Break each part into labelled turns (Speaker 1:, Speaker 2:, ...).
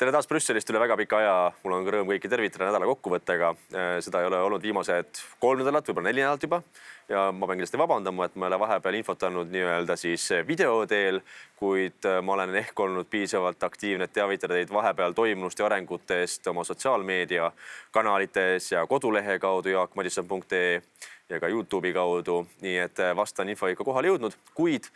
Speaker 1: Tere taas Brüsselist üle väga pika aja. Mul on rõõm kõiki tervitada nädala kokkuvõttega. Seda ei ole olnud viimased 3 nädalat, võib-olla 4 nädalat juba. Ja ma pean kindlasti vabandama, et ma ei ole vahepeal infot andnud nii-öelda siis video teel, kuid ma olen ehk olnud piisavalt aktiivne, et teavitada teid vahepeal toimunust ja arengutest oma sotsiaalmeedia kanalites ja kodulehe kaudu jaakmadisson.ee ja ka YouTube'i kaudu. Nii et vastan info ikka kohale jõudnud, kuid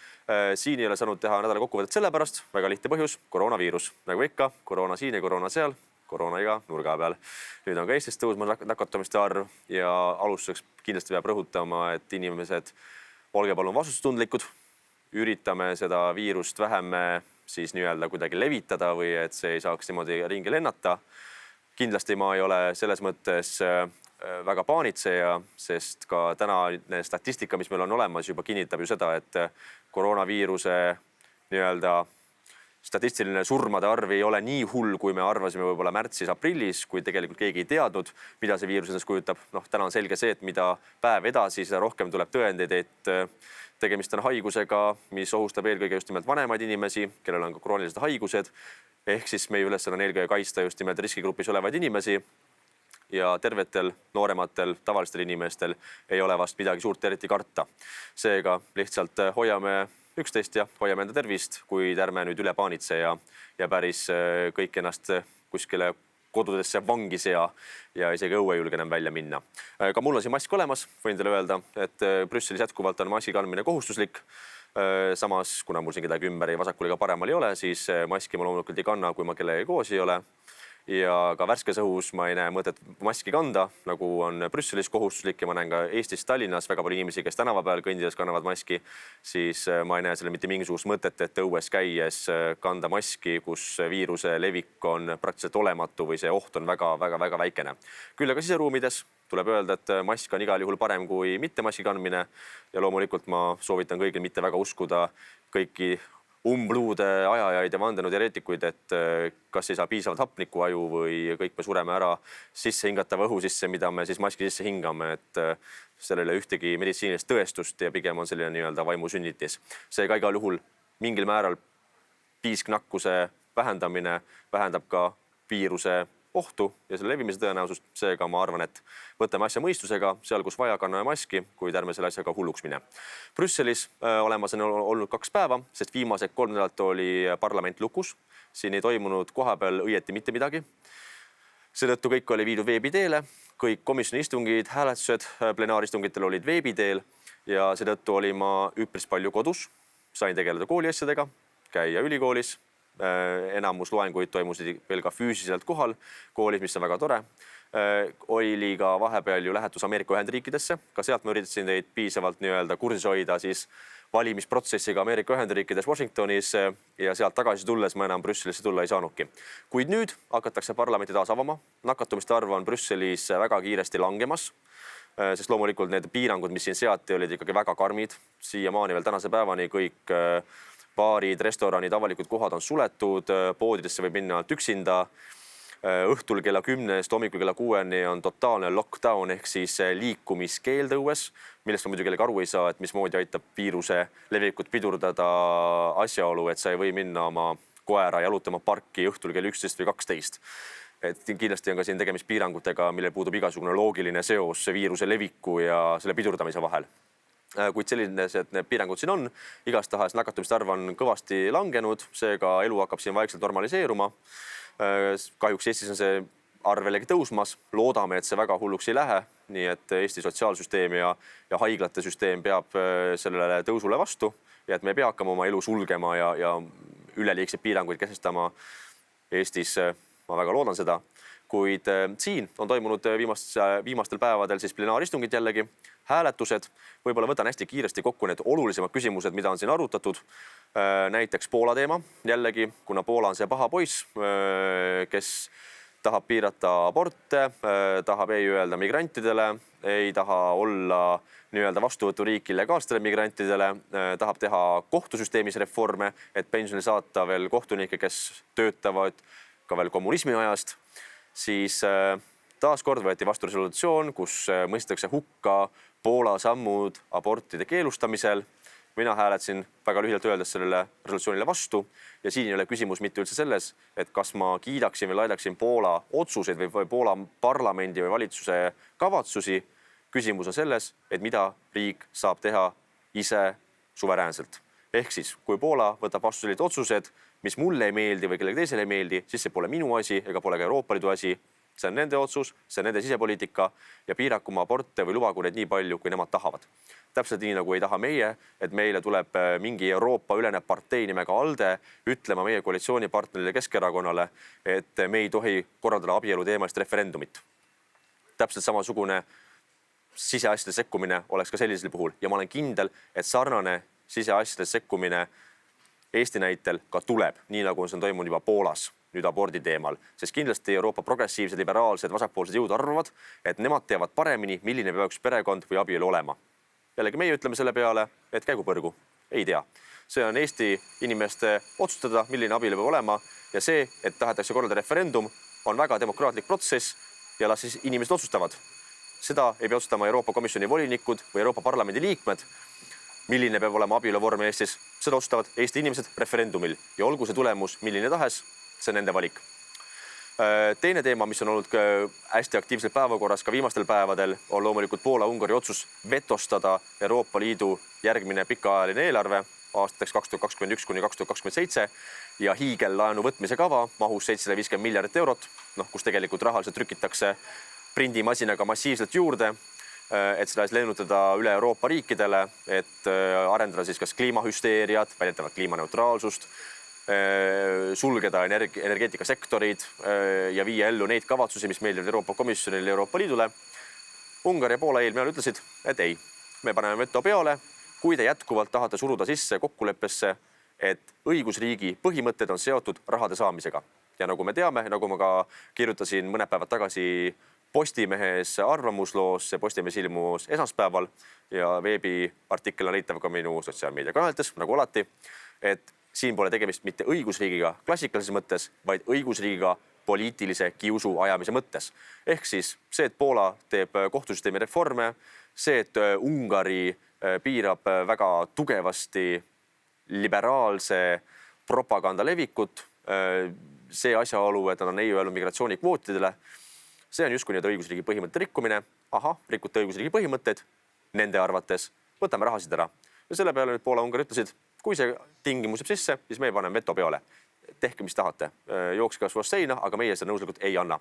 Speaker 1: siin ei ole saanud teha nädala kokkuvõtet sellepärast. Väga lihtne põhjus, koroonaviirus. Nagu ikka, koroona siin ja koroona seal, koroona iga nurga peal. Nüüd on ka Eestis tõusma nakatumiste arv ja alustuseks kindlasti peab rõhutama, et inimesed olge palun vastutustundlikud. Üritame seda viirust vähem siis nii-öelda kuidagi levitada või et see ei saaks niimoodi ringi lennata. Kindlasti ma ei ole selles mõttes väga paanitseja, sest ka tänane statistika, mis meil on olemas, juba kinnitab ju seda, et koroonaviiruse nii-öelda statistiline surmade arv ei ole nii hull, kui me arvasime võib-olla märtsis-aprillis, kui tegelikult keegi ei teadnud, mida see viirus endast kujutab. Täna on selge see, et mida päev edasi, seda rohkem tuleb tõendeid, et tegemist on haigusega, mis ohustab eelkõige just nimelt vanemaid inimesi, kellel on ka kroonilised haigused. Ehk siis meie ülesanne on eelkõige kaitsta just nimelt riskigrupis olevaid inimesi. Ja tervetel, noorematel, tavalistel inimestel ei ole vast midagi suurt eriti karta. Seega lihtsalt hoiame üksteist ja hoiame enda tervist, kuid ärme nüüd üle paanitse ja päris kõik ennast kuskile kodudesse vangis ja isegi õue julge enam välja minna. Ka mul on siin mask olemas, võin teile öelda, et Brüsselis jätkuvalt on maski kandmine kohustuslik. Samas, kuna mul siin kedagi ümber ei vasakul ega paremal ei ole, siis maski ma loomulikult ei kanna, kui ma kellegagi koos ei ole. Ja ka värskes õhus ma ei näe mõtet maski kanda, nagu on Brüsselis kohustuslik ja ma näen ka Eestis Tallinnas väga palju inimesi, kes tänava peal kõndides kannavad maski, siis ma ei näe selle mitte mingisugust mõtet, et õues käies kanda maski, kus viiruse levik on praktiliselt olematu või see oht on väga väikene. Küll aga siseruumides tuleb öelda, et mask on igal juhul parem kui mitte maski kandmine ja loomulikult ma soovitan kõigil mitte väga uskuda kõiki umbluude ajajaid ja vandenõuteoreetikuid, et kas ei saa piisavalt hapnikku aju või kõik me sureme ära sisse hingatava õhu sisse, mida me siis maski sisse hingame, et sellele ühtegi meditsiinilist tõestust ja pigem on selline nii-öelda vaimusünnitis. See ka igal juhul mingil määral piisknakkuse vähendamine vähendab ka viiruse ohtu ja selle levimise tõenäosust. Seega ma arvan, et võtame asja mõistusega, seal kus vaja kanname maski, kuid ärme selle asjaga hulluks mine. Brüsselis olemas on olnud 2 päeva, sest viimased 3 nädalat oli parlament lukus. Siin ei toimunud kohapeal õieti mitte midagi. Seetõttu kõik oli viidud veebiteele, kõik komisjoni istungid, hääletused plenaaristungitel olid veebiteel ja seetõttu oli ma üpris palju kodus. Sain tegeleda kooliasjadega, käia ülikoolis. Enamus loenguid toimusid veel ka füüsiliselt kohal koolis, mis on väga tore. Oli ka vahepeal ju lähetus Ameerika Ühendriikidesse. Ka sealt ma üritasin teid piisavalt nii-öelda kursis hoida siis valimisprotsessiga Ameerika Ühendriikides Washingtonis ja sealt tagasi tulles ma enam Brüsselisse tulla ei saanudki. Kuid nüüd hakatakse parlamenti taas avama. Nakatumiste arv on Brüsselis väga kiiresti langemas, sest loomulikult need piirangud, mis siin seati, olid ikkagi väga karmid. Siiamaani veel tänase päevani kõik baarid, restoranid, avalikud kohad on suletud, poodidesse võib minna üksinda. Õhtul kella 10-st hommikul kella 6-ni on totaalne lockdown ehk siis liikumiskeeld õues, millest ma muidugi aru ei saa, et mismoodi aitab viiruse levikut pidurdada asjaolu, et sa ei või minna oma koera jalutama parki õhtul kell 11 või 12. Et kindlasti on ka siin tegemist piirangutega, millel puudub igasugune loogiline seos viiruse leviku ja selle pidurdamise vahel. Kuid sellised need piirangud siin on, igastahes nakatumiste arv on kõvasti langenud, seega elu hakkab siin vaikselt normaliseeruma. Kahjuks Eestis on see arv jällegi tõusmas, loodame, et see väga hulluks ei lähe, nii et Eesti sotsiaalsüsteem ja haiglate süsteem peab sellele tõusule vastu ja et me ei pea hakkama oma elu sulgema ja üleliigseid piiranguid kehtestama Eestis, ma väga loodan seda. Kuid siin on toimunud viimastel päevadel siis plenaaristungid jällegi, hääletused. Võib-olla võtan hästi kiiresti kokku need olulisemad küsimused, mida on siin arutatud. Näiteks Poola teema jällegi, kuna Poola on see paha poiss, kes tahab piirata aborte, tahab ei öelda migrantidele, ei taha olla nii-öelda vastuvõturiik illegaalsetele migrantidele, tahab teha kohtusüsteemis reforme, et pensionile saata veel kohtunikke, kes töötavad ka veel kommunismi ajast. Siis taaskord võeti vastu resolutsioon, kus mõistetakse hukka Poola sammud abortide keelustamisel mina hääletasin väga lühidalt öeldes sellele resolutsioonile vastu ja siin ei ole küsimus mitte üldse selles, et kas ma kiidaksin või laidaksin Poola otsuseid või Poola parlamendi või valitsuse kavatsusi. Küsimus on selles, et mida riik saab teha ise suveräänselt. Ehk siis, kui Poola võtab vastu sellised otsused, mis mulle ei meeldi või kellegi teisele ei meeldi, siis see pole minu asi ega pole ka Euroopa Liidu asi. See on nende otsus, see on nende sisepoliitika ja piiraku oma aborte või lubagu neid nii palju, kui nemad tahavad. Täpselt nii nagu ei taha meie, et meile tuleb mingi Euroopa ülene partei nimega ALDE ütlema meie koalitsioonipartnerile Keskerakonnale, et me ei tohi korraldada abielu teemalist referendumit. Täpselt samasugune siseasjade sekkumine oleks ka sellisel puhul ja ma olen kindel, et sarnane siseasjade sekkumine Eesti näitel ka tuleb, nii nagu see on toimunud juba Poolas nüüd abordi teemal, sest kindlasti Euroopa progressiivsed, liberaalsed, vasakpoolsed jõud arvavad, et nemad teavad paremini, milline peaks perekond või abielu olema. Jällegi meie ütleme selle peale, et käigu põrgu, ei tea. See on Eesti inimeste otsustada, milline abielu peab olema ja see, et tahetakse korraldada referendum, on väga demokraatlik protsess ja las siis inimesed otsustavad. Seda ei pea otsustama Euroopa Komisjoni volinikud või Euroopa Parlamendi liikmed, milline peab olema abielu vorm Eestis. Seda otsustavad Eesti inimesed referendumil ja olgu see tulemus milline tahes, see on nende valik. Teine teema, mis on olnud hästi aktiivselt päevakorras ka viimastel päevadel, on loomulikult Poola-Ungari otsus vetostada Euroopa Liidu järgmine pikaajaline eelarve aastateks 2021–2027 ja hiigellaenu võtmise kava mahus 750 miljardit eurot, kus tegelikult rahaliselt trükitakse prindimasinaga massiivselt juurde, et seda lennutada üle Euroopa riikidele, et arendada siis kas kliimahüsteeriat, väidetavalt kliimaneutraalsust, sulgeda energeetikasektorid ja viia ellu neid kavatsusi, mis meeldivad Euroopa Komisjonile ja Euroopa Liidule. Ungari ja Poola eelmine ütlesid, et ei, me paneme veto peale, kui te jätkuvalt tahate suruda sisse kokkuleppesse, et õigusriigi põhimõtted on seotud rahade saamisega. Ja nagu me teame, nagu ma ka kirjutasin mõned päevad tagasi Postimehes arvamusloos, see Postimees ilmus esmaspäeval ja veebiartikkel on leitav ka minu sotsiaalmeediakanalites, nagu alati, et siin pole tegemist mitte õigusriigiga klassikalises mõttes, vaid õigusriigiga poliitilise kiusu ajamise mõttes. Ehk siis see, et Poola teeb kohtusüsteemi reforme, see, et Ungari piirab väga tugevasti liberaalse propaganda levikut, see asjaolu, et nad on ei öelnud migratsioonikvootidele, see on justkui nii õigusriigi põhimõtte rikkumine. Aha, rikute õigusriigi põhimõtteid, nende arvates võtame rahasid ära. Ja selle peale nüüd Poola-Ungari ütlesid, kui see tingimus jääb sisse, siis me paneme veto peale. Tehke, mis tahate. Jookske kas vastu seina, aga meie seda nõuslikult ei anna.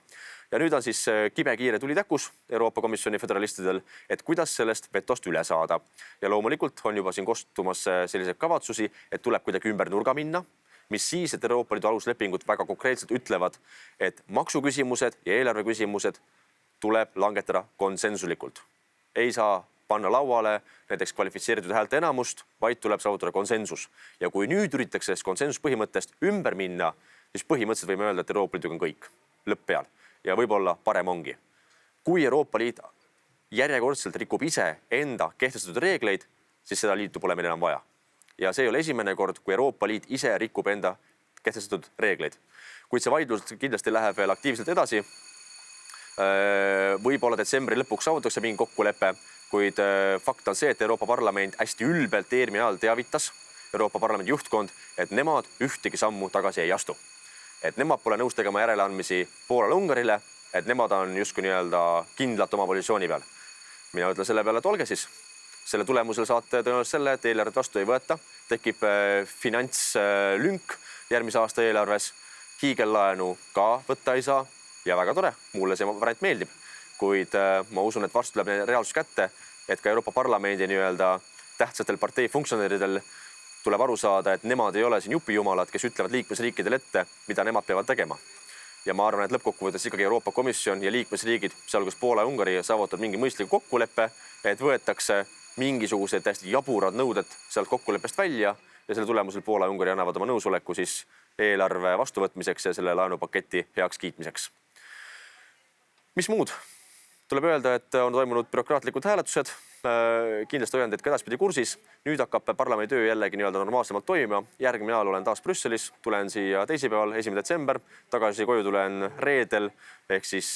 Speaker 1: Ja nüüd on siis kibekiire tulitäkus Euroopa Komisjoni föderalistidel, et kuidas sellest vetost üle saada. Ja loomulikult on juba siin kostumas selliseid kavatsusi, et tuleb kuidagi ümber nurga minna, mis siis, et Euroopa Liidu aluslepingud väga konkreetselt ütlevad, et maksuküsimused ja eelarveküsimused tuleb langetada konsensuslikult. Ei saa panna lauale näiteks kvalifitseeritud häälte enamust, vaid tuleb saavutada konsensus. Ja kui nüüd üritatakse konsensuspõhimõttest ümber minna, siis põhimõtteliselt võime öelda, et Euroopa Liiduga on kõik lõpp peal ja võib-olla parem ongi. Kui Euroopa Liit järjekordselt rikub ise enda kehtestatud reegleid, siis seda liitu pole meil enam vaja. Ja see ei ole esimene kord, kui Euroopa Liit ise rikub enda kehtestatud reegleid. Kuid see vaidlus kindlasti läheb veel aktiivselt edasi. Võib-olla detsembri lõpuks saavutatakse mingi kokkulepe, kuid fakt on see, et Euroopa Parlament hästi ülbelt eelmine ajal teavitas Euroopa Parlamendi juhtkond, et nemad ühtegi sammu tagasi ei astu. Et nemad pole nõus tegema järeleandmisi Poolale Ungarile, et nemad on justkui nii-öelda kindlalt oma positsiooni peal. Mina ütlen selle peale, et olge siis. Selle tulemusel saate tõenäoliselt selle, et eelarvet vastu ei võeta, tekib finantslünk järgmise aasta eelarves, hiigellaenu ka võtta ei saa ja väga tore, mulle see variant meeldib. Kuid ma usun, et varsti tuleb reaalsus kätte, et ka Euroopa Parlamendi nii-öelda tähtsatel partei funktsionääridel tuleb aru saada, et nemad ei ole siin jupijumalad, kes ütlevad liikmesriikidele ette, mida nemad peavad tegema. Ja ma arvan, et lõppkokkuvõttes ikkagi Euroopa Komisjon ja liikmesriigid, sealhulgas Poola ja Ungari, saavutavad mingi mõistliku kokkuleppe, et võetakse mingisugused täiesti jaburad nõuded sealt kokkuleppest välja ja selle tulemusel Poola ja Ungari annavad oma nõusoleku siis eelarve vastuvõtmiseks ja selle laenupaketi heaks kiitmiseks. Mis muud? Tuleb öelda, et on toimunud bürokraatlikud hääletused. Kindlasti hoian teid ka edaspidi kursis. Nüüd hakkab parlamendi töö jällegi nii-öelda normaalsemalt toimima. Järgmine ajal olen taas Brüsselis. Tulen siia teisipäeval, 1. detsember. Tagasi koju tulen reedel ehk siis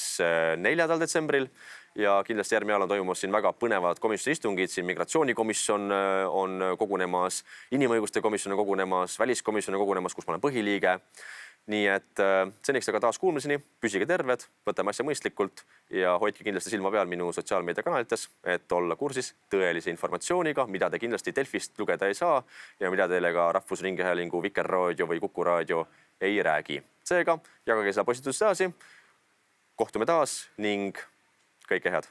Speaker 1: 4. detsembril. ja kindlasti järgmine nädal on toimumas siin väga põnevad komisjoni istungid, siin migratsioonikomisjon on kogunemas, inimõiguste komisjon on kogunemas, väliskomisjon on kogunemas, kus ma olen põhiliige. Nii et seniks aga taas kuulmiseni, püsige terved, võtame asja mõistlikult ja hoidke kindlasti silma peal minu sotsiaalmeediakanalites, et olla kursis tõelise informatsiooniga, mida te kindlasti Delfist lugeda ei saa ja mida teile ka Rahvusringhäälingu, Vikerraadio või Kuku Raadio ei räägi. Seega jagage seda postitust edasi, kohtume taas ning kõike head!